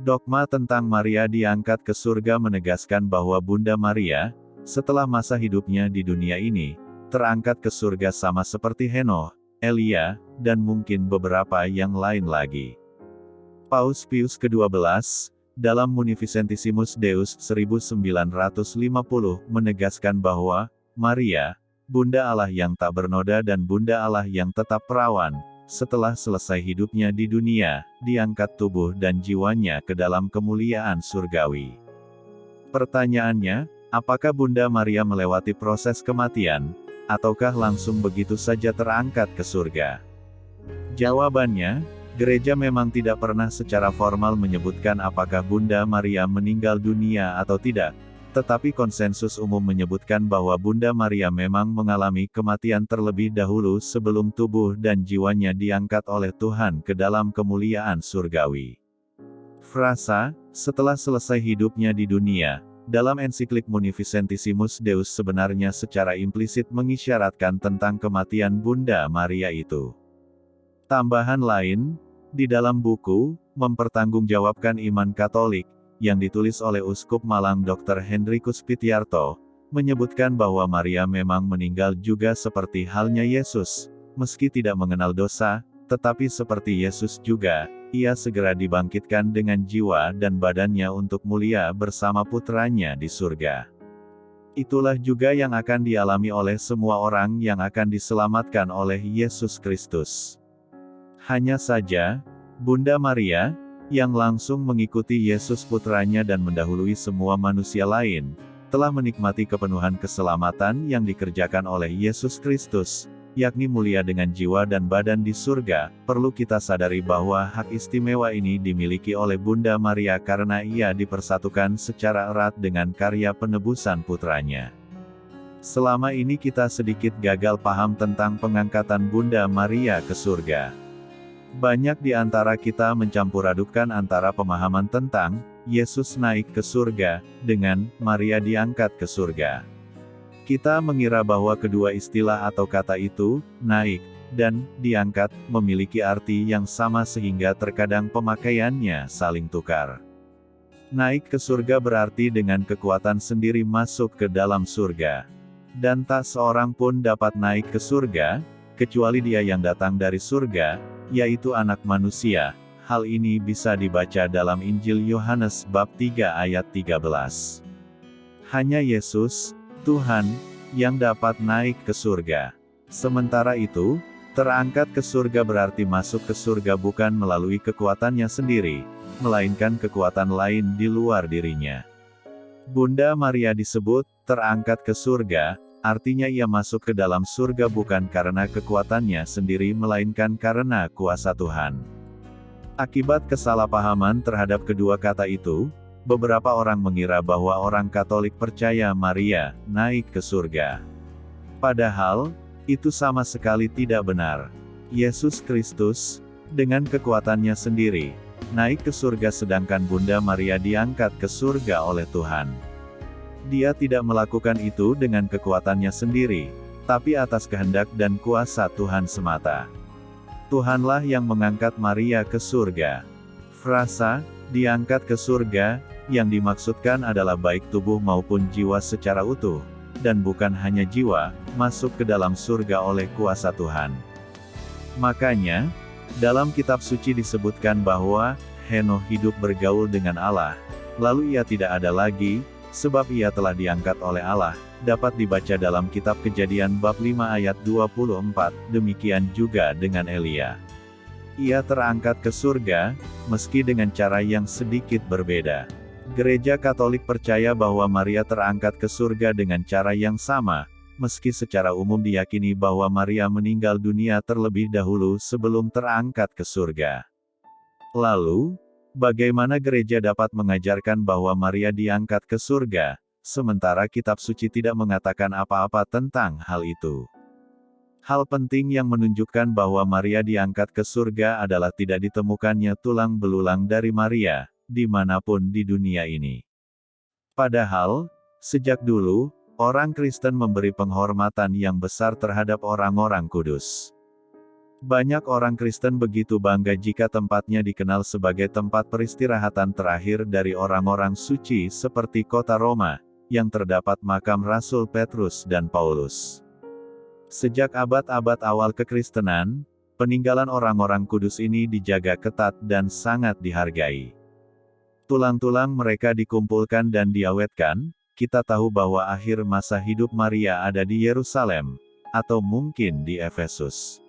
Dogma tentang Maria diangkat ke surga menegaskan bahwa Bunda Maria, setelah masa hidupnya di dunia ini, terangkat ke surga sama seperti Henoh, Elia, dan mungkin beberapa yang lain lagi. Paus Pius ke-12, dalam Munificentissimus Deus 1950, menegaskan bahwa Maria, Bunda Allah yang tak bernoda dan Bunda Allah yang tetap perawan, setelah selesai hidupnya di dunia, diangkat tubuh dan jiwanya ke dalam kemuliaan surgawi. Pertanyaannya, apakah Bunda Maria melewati proses kematian, ataukah langsung begitu saja terangkat ke surga? Jawabannya, gereja memang tidak pernah secara formal menyebutkan apakah Bunda Maria meninggal dunia atau tidak, tetapi konsensus umum menyebutkan bahwa Bunda Maria memang mengalami kematian terlebih dahulu sebelum tubuh dan jiwanya diangkat oleh Tuhan ke dalam kemuliaan surgawi. Frasa, setelah selesai hidupnya di dunia, dalam ensiklik Munificentissimus Deus sebenarnya secara implisit mengisyaratkan tentang kematian Bunda Maria itu. Tambahan lain, di dalam buku, Mempertanggungjawabkan Iman Katolik, yang ditulis oleh Uskup Malang Dr. Hendrikus Pitiarto, menyebutkan bahwa Maria memang meninggal juga seperti halnya Yesus, meski tidak mengenal dosa, tetapi seperti Yesus juga, ia segera dibangkitkan dengan jiwa dan badannya untuk mulia bersama putranya di surga. Itulah juga yang akan dialami oleh semua orang yang akan diselamatkan oleh Yesus Kristus. Hanya saja, Bunda Maria, yang langsung mengikuti Yesus putranya dan mendahului semua manusia lain, telah menikmati kepenuhan keselamatan yang dikerjakan oleh Yesus Kristus, yakni mulia dengan jiwa dan badan di surga. Perlu kita sadari bahwa hak istimewa ini dimiliki oleh Bunda Maria karena ia dipersatukan secara erat dengan karya penebusan putranya. Selama ini kita sedikit gagal paham tentang pengangkatan Bunda Maria ke surga. Banyak di antara kita mencampur-adukkan antara pemahaman tentang Yesus naik ke surga dengan Maria diangkat ke surga. Kita mengira bahwa kedua istilah atau kata itu, naik dan diangkat, memiliki arti yang sama sehingga terkadang pemakaiannya saling tukar. Naik ke surga berarti dengan kekuatan sendiri masuk ke dalam surga. Dan tak seorang pun dapat naik ke surga, kecuali Dia yang datang dari surga, yaitu Anak Manusia. Hal ini bisa dibaca dalam Injil Yohanes bab 3 ayat 13. Hanya Yesus, Tuhan, yang dapat naik ke surga. Sementara itu, terangkat ke surga berarti masuk ke surga bukan melalui kekuatannya sendiri, melainkan kekuatan lain di luar dirinya. Bunda Maria disebut terangkat ke surga, artinya ia masuk ke dalam surga bukan karena kekuatannya sendiri melainkan karena kuasa Tuhan. Akibat kesalahpahaman terhadap kedua kata itu, beberapa orang mengira bahwa orang Katolik percaya Maria naik ke surga. Padahal, itu sama sekali tidak benar. Yesus Kristus, dengan kekuatannya sendiri, naik ke surga sedangkan Bunda Maria diangkat ke surga oleh Tuhan. Dia tidak melakukan itu dengan kekuatannya sendiri, tapi atas kehendak dan kuasa Tuhan semata. Tuhanlah yang mengangkat Maria ke surga. Frasa, diangkat ke surga, yang dimaksudkan adalah baik tubuh maupun jiwa secara utuh, dan bukan hanya jiwa, masuk ke dalam surga oleh kuasa Tuhan. Makanya, dalam kitab suci disebutkan bahwa, Henoh hidup bergaul dengan Allah, lalu ia tidak ada lagi, sebab ia telah diangkat oleh Allah, dapat dibaca dalam kitab Kejadian bab 5 ayat 24, demikian juga dengan Elia. Ia terangkat ke surga, meski dengan cara yang sedikit berbeda. Gereja Katolik percaya bahwa Maria terangkat ke surga dengan cara yang sama, meski secara umum diyakini bahwa Maria meninggal dunia terlebih dahulu sebelum terangkat ke surga. Lalu, bagaimana gereja dapat mengajarkan bahwa Maria diangkat ke surga, sementara kitab suci tidak mengatakan apa-apa tentang hal itu? Hal penting yang menunjukkan bahwa Maria diangkat ke surga adalah tidak ditemukannya tulang belulang dari Maria, dimanapun di dunia ini. Padahal, sejak dulu, orang Kristen memberi penghormatan yang besar terhadap orang-orang kudus. Banyak orang Kristen begitu bangga jika tempatnya dikenal sebagai tempat peristirahatan terakhir dari orang-orang suci seperti kota Roma, yang terdapat makam Rasul Petrus dan Paulus. Sejak abad-abad awal kekristenan, peninggalan orang-orang kudus ini dijaga ketat dan sangat dihargai. Tulang-tulang mereka dikumpulkan dan diawetkan. Kita tahu bahwa akhir masa hidup Maria ada di Yerusalem, atau mungkin di Efesus.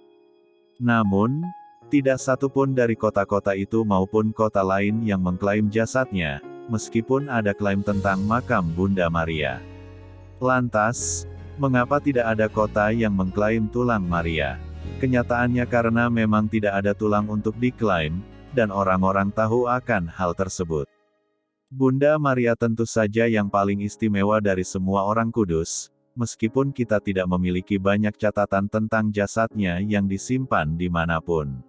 Namun, tidak satupun dari kota-kota itu maupun kota lain yang mengklaim jasadnya, meskipun ada klaim tentang makam Bunda Maria. Lantas, mengapa tidak ada kota yang mengklaim tulang Maria? Kenyataannya karena memang tidak ada tulang untuk diklaim, dan orang-orang tahu akan hal tersebut. Bunda Maria tentu saja yang paling istimewa dari semua orang kudus, meskipun kita tidak memiliki banyak catatan tentang jasadnya yang disimpan dimanapun.